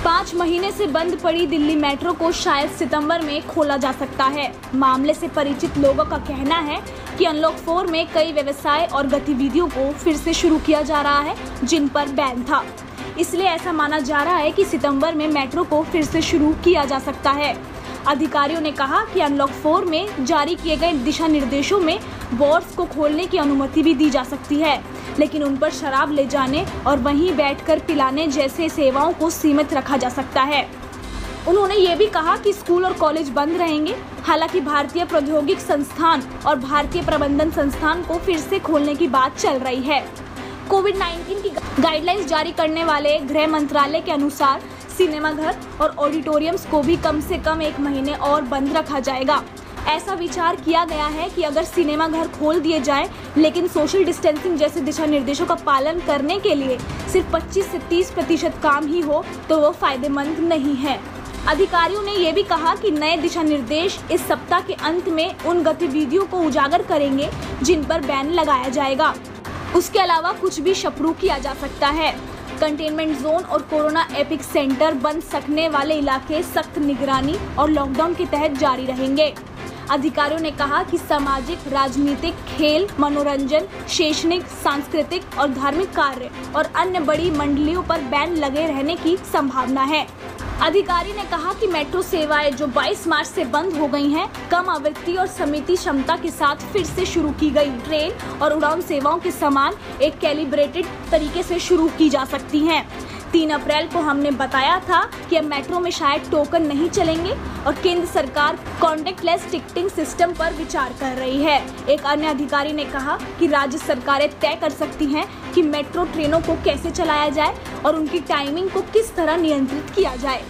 5 महीने से बंद पड़ी दिल्ली मेट्रो को शायद सितंबर में खोला जा सकता है। मामले से परिचित लोगों का कहना है कि अनलॉक 4 में कई व्यवसाय और गतिविधियों को फिर से शुरू किया जा रहा है जिन पर बैन था। इसलिए ऐसा माना जा रहा है कि सितंबर में मेट्रो को फिर से शुरू किया जा सकता है। अधिकारियों ने कहा कि अनलॉक 4 में जारी किए गए दिशा निर्देशों में बार्स को खोलने की अनुमति भी दी जा सकती है, लेकिन उन पर शराब ले जाने और वहीं बैठकर पिलाने जैसे सेवाओं को सीमित रखा जा सकता है। उन्होंने ये भी कहा कि स्कूल और कॉलेज बंद रहेंगे। हालांकि भारतीय प्रौद्योगिकी संस्थान और भारतीय प्रबंधन संस्थान को फिर से खोलने की बात चल रही है। कोविड-19 की गाइडलाइंस जारी करने वाले गृह मंत्रालय के अनुसार सिनेमाघर और ऑडिटोरियम्स को भी कम से कम 1 महीने और बंद रखा जाएगा। ऐसा विचार किया गया है कि अगर सिनेमाघर खोल दिए जाएं, लेकिन सोशल डिस्टेंसिंग जैसे दिशा निर्देशों का पालन करने के लिए सिर्फ 25 से 30% काम ही हो तो वो फायदेमंद नहीं है। अधिकारियों ने ये भी कहा कि नए दिशा निर्देश इस सप्ताह के अंत में उन गतिविधियों को उजागर करेंगे जिन पर बैन लगाया जाएगा। उसके अलावा कुछ भी शुरू किया जा सकता है। कंटेनमेंट जोन और कोरोना एपिक सेंटर बन सकने वाले इलाके सख्त निगरानी और लॉकडाउन के तहत जारी रहेंगे। अधिकारियों ने कहा कि सामाजिक, राजनीतिक, खेल, मनोरंजन, शैक्षणिक, सांस्कृतिक और धार्मिक कार्य और अन्य बड़ी मंडलियों पर बैन लगे रहने की संभावना है। अधिकारी ने कहा कि मेट्रो सेवाएं जो 22 मार्च से बंद हो गई हैं, कम आवृत्ति और सीमित क्षमता के साथ फिर से शुरू की गई ट्रेन और उड़ान सेवाओं के समान एक कैलिब्रेटेड तरीके से शुरू की जा सकती हैं। 3 अप्रैल को हमने बताया था कि अब मेट्रो में शायद टोकन नहीं चलेंगे और केंद्र सरकार कॉन्टैक्टलेस टिकटिंग सिस्टम पर विचार कर रही है। एक अन्य अधिकारी ने कहा कि राज्य सरकारें तय कर सकती हैं कि मेट्रो ट्रेनों को कैसे चलाया जाए और उनकी टाइमिंग को किस तरह नियंत्रित किया जाए।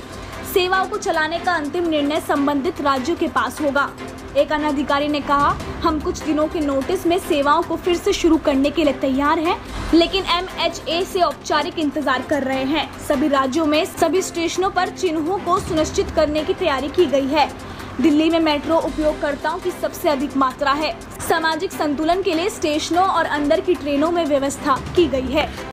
सेवाओं को चलाने का अंतिम निर्णय संबंधित राज्यों के पास होगा। एक अन्य अधिकारी ने कहा, हम कुछ दिनों के नोटिस में सेवाओं को फिर से शुरू करने के लिए तैयार हैं, लेकिन MHA से औपचारिक इंतजार कर रहे हैं। सभी राज्यों में सभी स्टेशनों पर चिन्हों को सुनिश्चित करने की तैयारी की गई है। दिल्ली में मेट्रो उपयोगकर्ताओं की सबसे अधिक मात्रा है। सामाजिक संतुलन के लिए स्टेशनों और अंदर की ट्रेनों में व्यवस्था की गई है।